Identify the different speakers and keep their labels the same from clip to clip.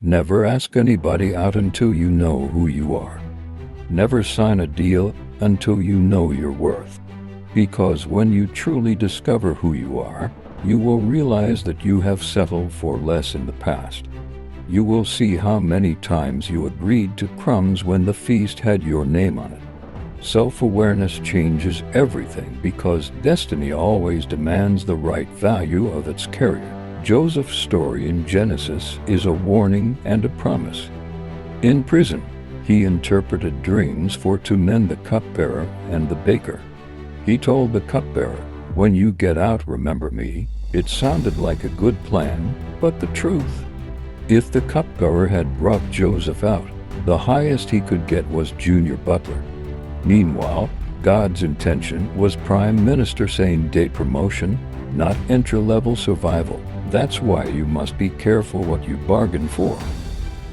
Speaker 1: Never ask anybody out until you know who you are. Never sign a deal until you know your worth. Because when you truly discover who you are, you will realize that you have settled for less in the past. You will see how many times you agreed to crumbs when the feast had your name on it. Self-awareness changes everything because destiny always demands the right value of its carrier. Joseph's story in Genesis is a warning and a promise. In prison, he interpreted dreams for two men, the cupbearer and the baker. He told the cupbearer, "When you get out, remember me." It sounded like a good plan, but the truth. If the cupbearer had brought Joseph out, the highest he could get was junior butler. Meanwhile, God's intention was Prime Minister same-day promotion, not entry-level survival. That's why you must be careful what you bargain for.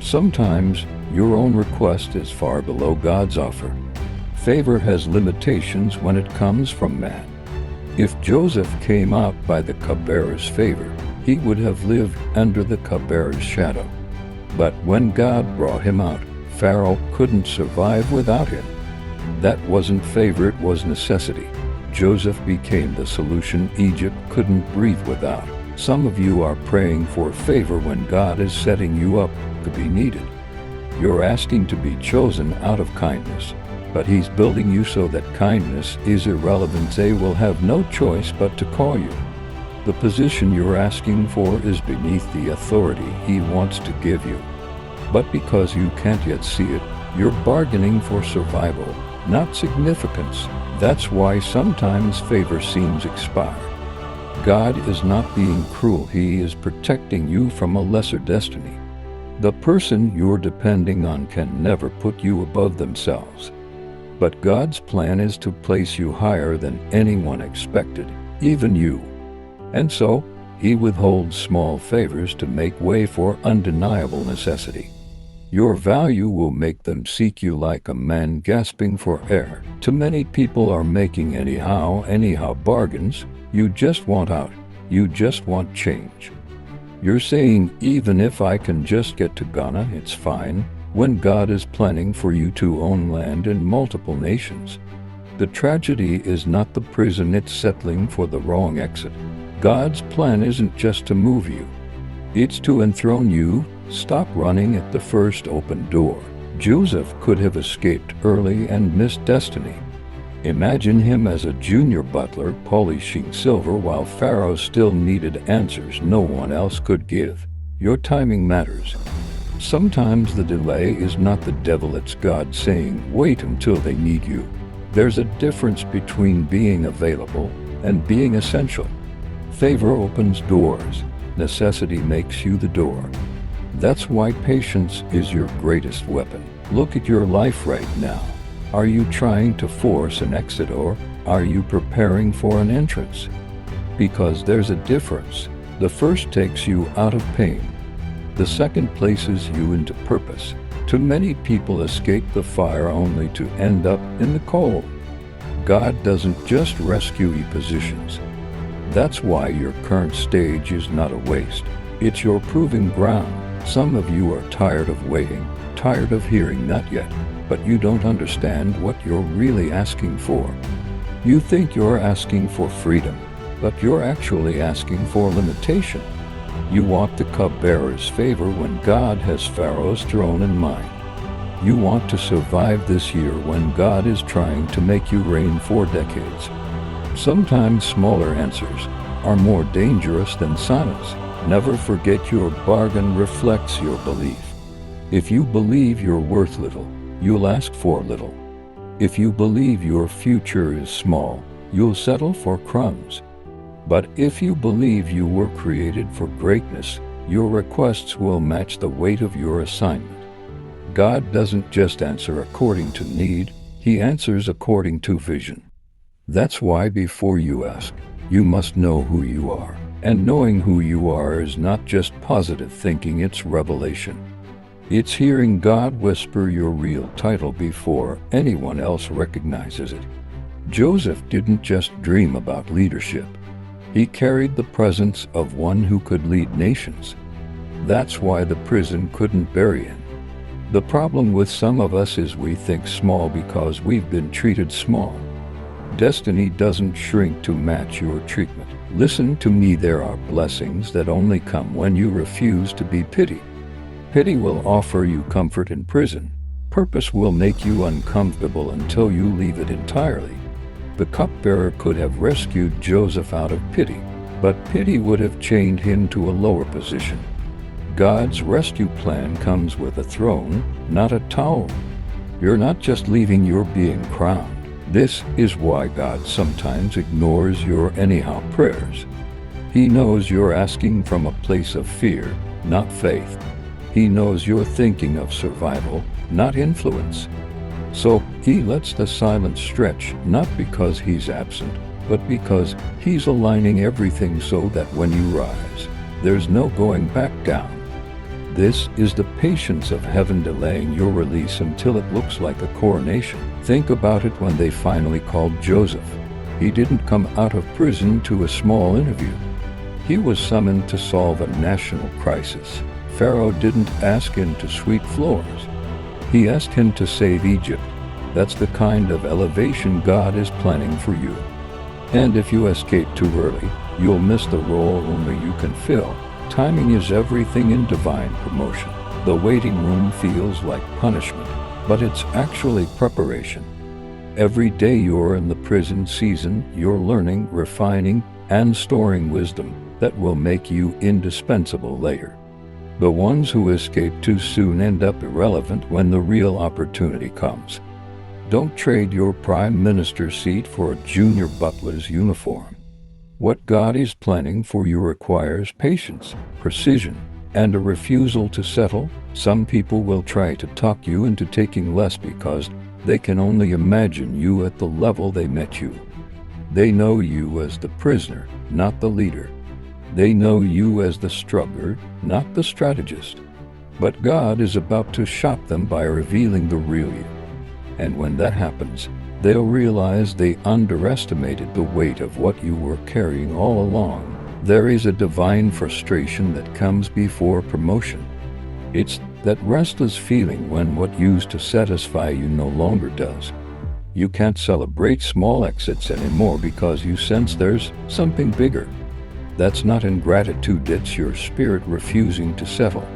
Speaker 1: Sometimes your own request is far below God's offer. Favor has limitations when it comes from man. If Joseph came out by the cupbearer's favor, he would have lived under the cupbearer's shadow. But when God brought him out, Pharaoh couldn't survive without him. That wasn't favor, it was necessity. Joseph became the solution Egypt couldn't breathe without. Some of you are praying for favor when God is setting you up to be needed. You're asking to be chosen out of kindness, but He's building you so that kindness is irrelevant. They will have no choice but to call you. The position you're asking for is beneath the authority He wants to give you. But because you can't yet see it, you're bargaining for survival, not significance. That's why sometimes favor seems expired. God is not being cruel, He is protecting you from a lesser destiny. The person you're depending on can never put you above themselves. But God's plan is to place you higher than anyone expected, even you. And so, He withholds small favors to make way for undeniable necessity. Your value will make them seek you like a man gasping for air. Too many people are making anyhow bargains. You just want out. You just want change. You're saying, even if I can just get to Ghana, it's fine, when God is planning for you to own land in multiple nations. The tragedy is not the prison, it's settling for the wrong exit. God's plan isn't just to move you. It's to enthrone you. Stop running at the first open door. Joseph could have escaped early and missed destiny. Imagine him as a junior butler polishing silver while Pharaoh still needed answers no one else could give. Your timing matters. Sometimes the delay is not the devil, it's God saying, wait until they need you. There's a difference between being available and being essential. Favor opens doors. Necessity makes you the door. That's why patience is your greatest weapon. Look at your life right now. Are you trying to force an exit or are you preparing for an entrance? Because there's a difference. The first takes you out of pain. The second places you into purpose. Too many people escape the fire only to end up in the cold. God doesn't just rescue you positions. That's why your current stage is not a waste. It's your proving ground. Some of you are tired of waiting, tired of hearing not yet, but you don't understand what you're really asking for. You think you're asking for freedom, but you're actually asking for limitation. You want the cupbearer's favor when God has Pharaoh's throne in mind. You want to survive this year when God is trying to make you reign for decades. Sometimes smaller answers are more dangerous than silence. Never forget your bargain reflects your belief. If you believe you're worth little, you'll ask for little. If you believe your future is small, you'll settle for crumbs. But if you believe you were created for greatness, your requests will match the weight of your assignment. God doesn't just answer according to need, He answers according to vision. That's why before you ask, you must know who you are. And knowing who you are is not just positive thinking, it's revelation. It's hearing God whisper your real title before anyone else recognizes it. Joseph didn't just dream about leadership. He carried the presence of one who could lead nations. That's why the prison couldn't bury him. The problem with some of us is we think small because we've been treated small. Destiny doesn't shrink to match your treatment. Listen to me, there are blessings that only come when you refuse to be pitied. Pity will offer you comfort in prison. Purpose will make you uncomfortable until you leave it entirely. The cupbearer could have rescued Joseph out of pity, but pity would have chained him to a lower position. God's rescue plan comes with a throne, not a towel. You're not just leaving, you're being crowned. This is why God sometimes ignores your anyhow prayers. He knows you're asking from a place of fear, not faith. He knows you're thinking of survival, not influence. So he lets the silence stretch, not because he's absent, but because he's aligning everything so that when you rise, there's no going back down. This is the patience of heaven delaying your release until it looks like a coronation. Think about it when they finally called Joseph. He didn't come out of prison to a small interview. He was summoned to solve a national crisis. Pharaoh didn't ask him to sweep floors. He asked him to save Egypt. That's the kind of elevation God is planning for you. And if you escape too early, you'll miss the role only you can fill. Timing is everything in divine promotion. The waiting room feels like punishment, but it's actually preparation. Every day you're in the prison season, you're learning, refining, and storing wisdom that will make you indispensable later. The ones who escape too soon end up irrelevant when the real opportunity comes. Don't trade your prime minister's seat for a junior butler's uniform. What God is planning for you requires patience, precision, and a refusal to settle. Some people will try to talk you into taking less because they can only imagine you at the level they met you. They know you as the prisoner, not the leader. They know you as the struggler, not the strategist. But God is about to shock them by revealing the real you. And when that happens, they'll realize they underestimated the weight of what you were carrying all along. There is a divine frustration that comes before promotion. It's that restless feeling when what used to satisfy you no longer does. You can't celebrate small exits anymore because you sense there's something bigger. That's not ingratitude, it's your spirit refusing to settle.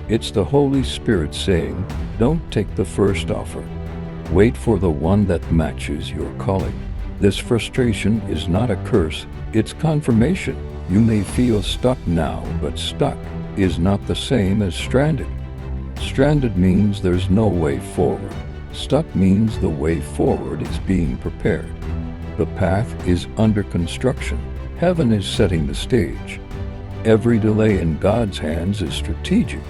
Speaker 1: It's the Holy Spirit saying, don't take the first offer. Wait for the one that matches your calling. This frustration is not a curse, it's confirmation. You may feel stuck now, but stuck is not the same as stranded. Stranded means there's no way forward. Stuck means the way forward is being prepared. The path is under construction. Heaven is setting the stage. Every delay in God's hands is strategic.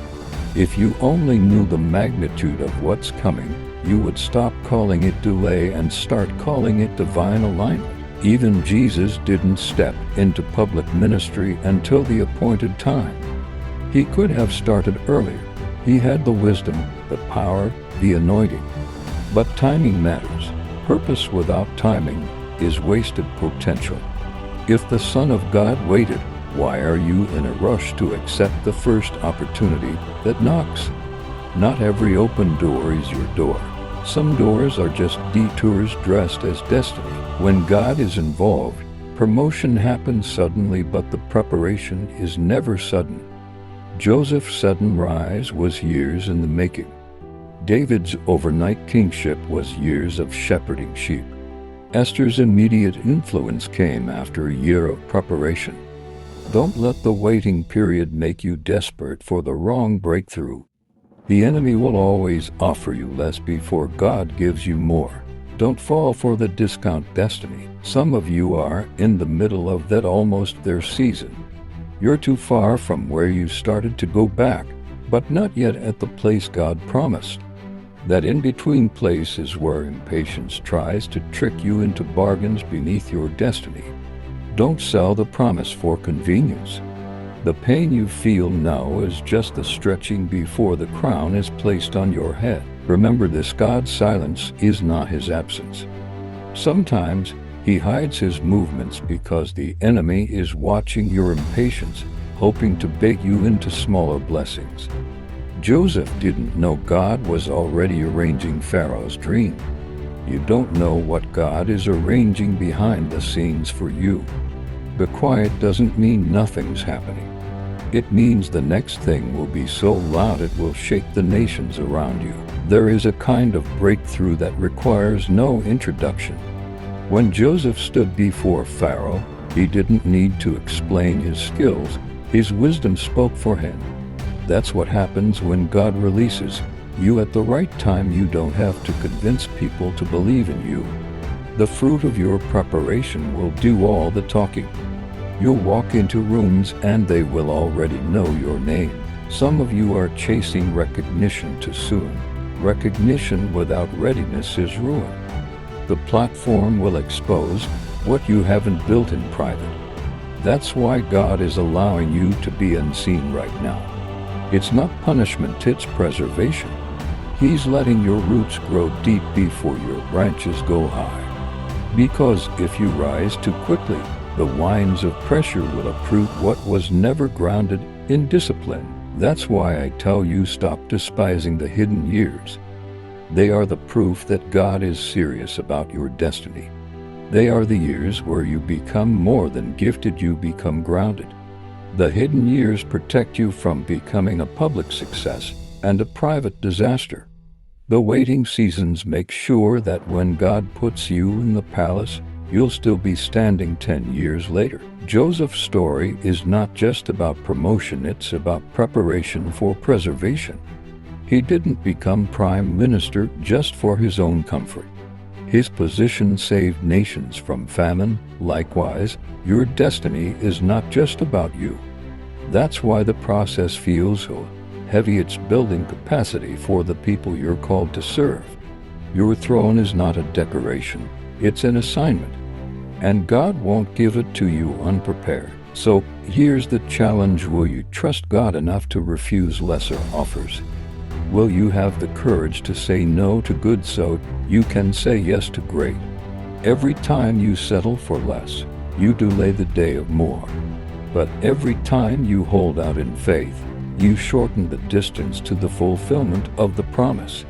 Speaker 1: If you only knew the magnitude of what's coming, you would stop calling it delay and start calling it divine alignment. Even Jesus didn't step into public ministry until the appointed time. He could have started earlier. He had the wisdom, the power, the anointing. But timing matters. Purpose without timing is wasted potential. If the Son of God waited, why are you in a rush to accept the first opportunity that knocks? Not every open door is your door. Some doors are just detours dressed as destiny. When God is involved, promotion happens suddenly, but the preparation is never sudden. Joseph's sudden rise was years in the making. David's overnight kingship was years of shepherding sheep. Esther's immediate influence came after a year of preparation. Don't let the waiting period make you desperate for the wrong breakthrough. The enemy will always offer you less before God gives you more. Don't fall for the discount destiny. Some of you are in the middle of that almost their season. You're too far from where you started to go back, but not yet at the place God promised. That in-between place is where impatience tries to trick you into bargains beneath your destiny. Don't sell the promise for convenience. The pain you feel now is just the stretching before the crown is placed on your head. Remember this, God's silence is not his absence. Sometimes he hides his movements because the enemy is watching your impatience, hoping to bait you into smaller blessings. Joseph didn't know God was already arranging Pharaoh's dream. You don't know what God is arranging behind the scenes for you. The quiet doesn't mean nothing's happening. It means the next thing will be so loud it will shake the nations around you. There is a kind of breakthrough that requires no introduction. When Joseph stood before Pharaoh, he didn't need to explain his skills. His wisdom spoke for him. That's what happens when God releases you at the right time. You don't have to convince people to believe in you. The fruit of your preparation will do all the talking. You'll walk into rooms and they will already know your name. Some of you are chasing recognition too soon. Recognition without readiness is ruin. The platform will expose what you haven't built in private. That's why God is allowing you to be unseen right now. It's not punishment, it's preservation. He's letting your roots grow deep before your branches go high. Because if you rise too quickly, the winds of pressure will uproot what was never grounded in discipline. That's why I tell you, stop despising the hidden years. They are the proof that God is serious about your destiny. They are the years where you become more than gifted, you become grounded. The hidden years protect you from becoming a public success and a private disaster. The waiting seasons make sure that when God puts you in the palace, you'll still be standing 10 years later. Joseph's story is not just about promotion, it's about preparation for preservation. He didn't become prime minister just for his own comfort. His position saved nations from famine. Likewise, your destiny is not just about you. That's why the process feels so heavy. It's building capacity for the people you're called to serve. Your throne is not a decoration, it's an assignment. And God won't give it to you unprepared. So here's the challenge: will you trust God enough to refuse lesser offers? Will you have the courage to say no to good so you can say yes to great? Every time you settle for less, you delay the day of more. But every time you hold out in faith, you shorten the distance to the fulfillment of the promise.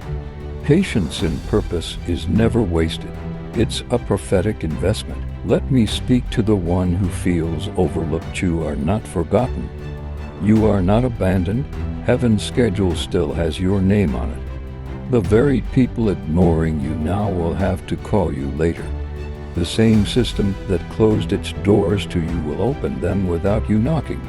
Speaker 1: Patience in purpose is never wasted. It's a prophetic investment. Let me speak to the one who feels overlooked. You are not forgotten. You are not abandoned. Heaven's schedule still has your name on it. The very people ignoring you now will have to call you later. The same system that closed its doors to you will open them without you knocking.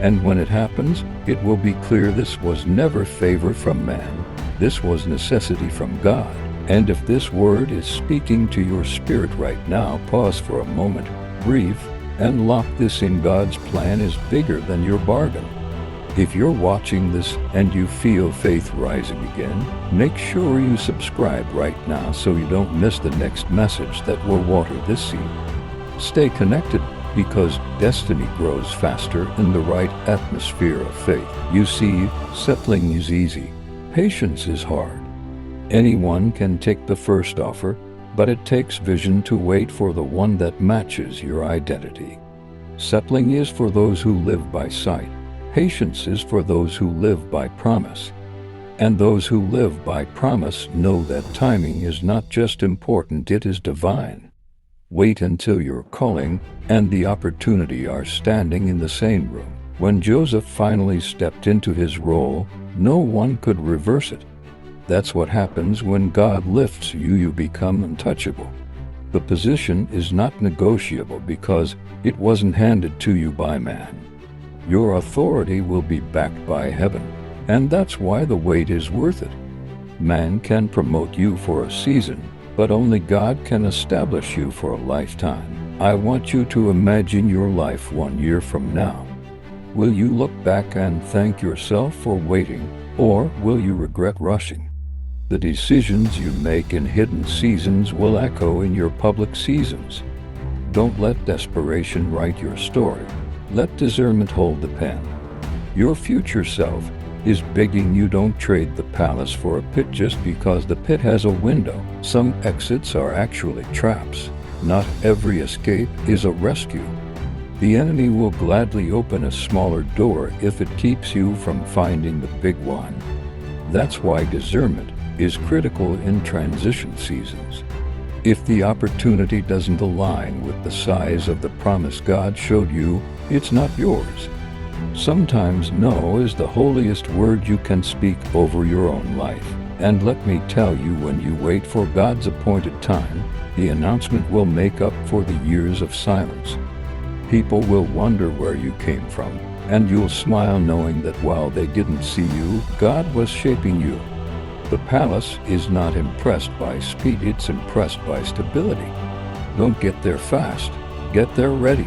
Speaker 1: And when it happens, it will be clear this was never favor from man. This was necessity from God. And if this word is speaking to your spirit right now, pause for a moment, breathe, and lock this in. God's plan is bigger than your bargain. If you're watching this and you feel faith rising again, make sure you subscribe right now so you don't miss the next message that will water this seed. Stay connected, because destiny grows faster in the right atmosphere of faith. You see, settling is easy. Patience is hard. Anyone can take the first offer, but it takes vision to wait for the one that matches your identity. Settling is for those who live by sight. Patience is for those who live by promise. And those who live by promise know that timing is not just important, it is divine. Wait until your calling and the opportunity are standing in the same room. When Joseph finally stepped into his role, no one could reverse it. That's what happens when God lifts you. You become untouchable. The position is not negotiable because it wasn't handed to you by man. Your authority will be backed by heaven, and that's why the wait is worth it. Man can promote you for a season, but only God can establish you for a lifetime. I want you to imagine your life 1 year from now. Will you look back and thank yourself for waiting, or will you regret rushing? The decisions you make in hidden seasons will echo in your public seasons. Don't let desperation write your story. Let discernment hold the pen. Your future self is begging you, don't trade the palace for a pit just because the pit has a window. Some exits are actually traps. Not every escape is a rescue. The enemy will gladly open a smaller door if it keeps you from finding the big one. That's why discernment is critical in transition seasons. If the opportunity doesn't align with the size of the promise God showed you, it's not yours. Sometimes no is the holiest word you can speak over your own life. And let me tell you, when you wait for God's appointed time, the announcement will make up for the years of silence. People will wonder where you came from, and you'll smile knowing that while they didn't see you, God was shaping you. The palace is not impressed by speed, it's impressed by stability. Don't get there fast, get there ready.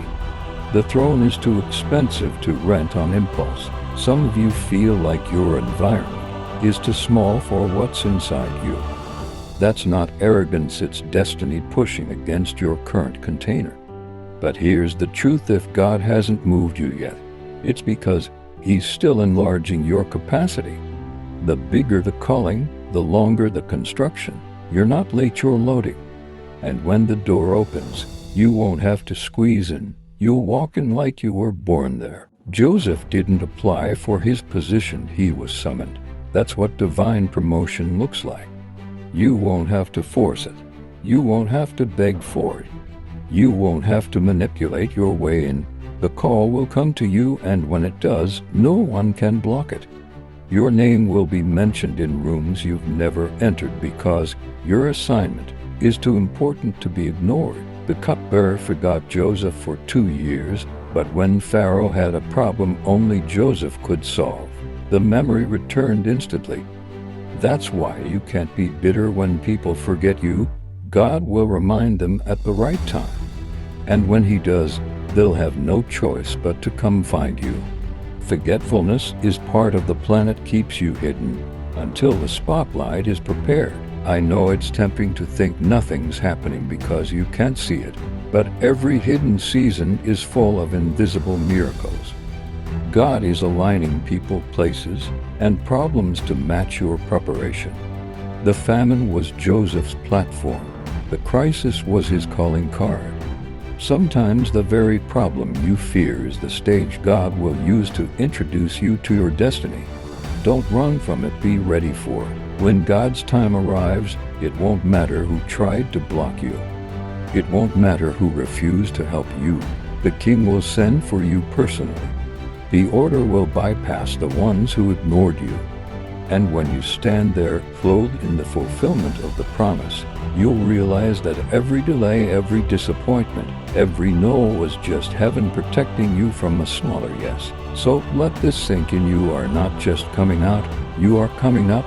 Speaker 1: The throne is too expensive to rent on impulse. Some of you feel like your environment is too small for what's inside you. That's not arrogance, it's destiny pushing against your current container. But here's the truth: if God hasn't moved you yet, it's because He's still enlarging your capacity. The bigger the calling, the longer the construction. You're not late, you're loading. And when the door opens, you won't have to squeeze in. You'll walk in like you were born there. Joseph didn't apply for his position, he was summoned. That's what divine promotion looks like. You won't have to force it. You won't have to beg for it. You won't have to manipulate your way in. The call will come to you, and when it does, no one can block it. Your name will be mentioned in rooms you've never entered because your assignment is too important to be ignored. The cupbearer forgot Joseph for 2 years, but when Pharaoh had a problem only Joseph could solve, the memory returned instantly. That's why you can't be bitter when people forget you. God will remind them at the right time. And when He does, they'll have no choice but to come find you. Forgetfulness is part of the plan that keeps you hidden until the spotlight is prepared. I know it's tempting to think nothing's happening because you can't see it, but every hidden season is full of invisible miracles. God is aligning people, places, and problems to match your preparation. The famine was Joseph's platform. The crisis was his calling card. Sometimes the very problem you fear is the stage God will use to introduce you to your destiny. Don't run from it, be ready for it. When God's time arrives, it won't matter who tried to block you. It won't matter who refused to help you. The King will send for you personally. The order will bypass the ones who ignored you. And when you stand there, clothed in the fulfillment of the promise, you'll realize that every delay, every disappointment, every no was just heaven protecting you from a smaller yes. So let this sink in. You are not just coming out, you are coming up.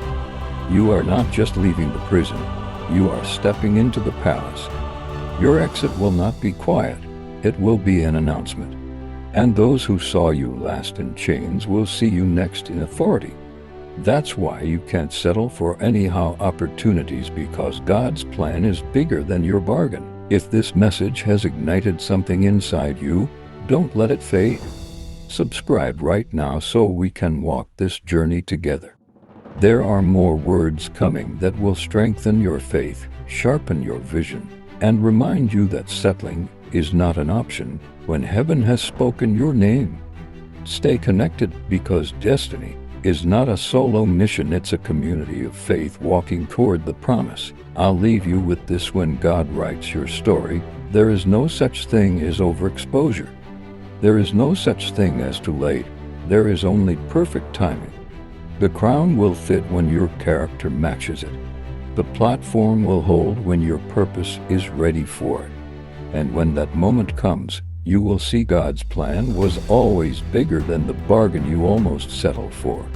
Speaker 1: You are not just leaving the prison, you are stepping into the palace. Your exit will not be quiet, it will be an announcement. And those who saw you last in chains will see you next in authority. That's why you can't settle for anyhow opportunities, because God's plan is bigger than your bargain. If this message has ignited something inside you, don't let it fade. Subscribe right now so we can walk this journey together. There are more words coming that will strengthen your faith, sharpen your vision, and remind you that settling is not an option when heaven has spoken your name. Stay connected, because destiny is not a solo mission, it's a community of faith walking toward the promise. I'll leave you with this: when God writes your story, there is no such thing as overexposure. There is no such thing as too late. There is only perfect timing. The crown will fit when your character matches it. The platform will hold when your purpose is ready for it. And when that moment comes, you will see God's plan was always bigger than the bargain you almost settled for.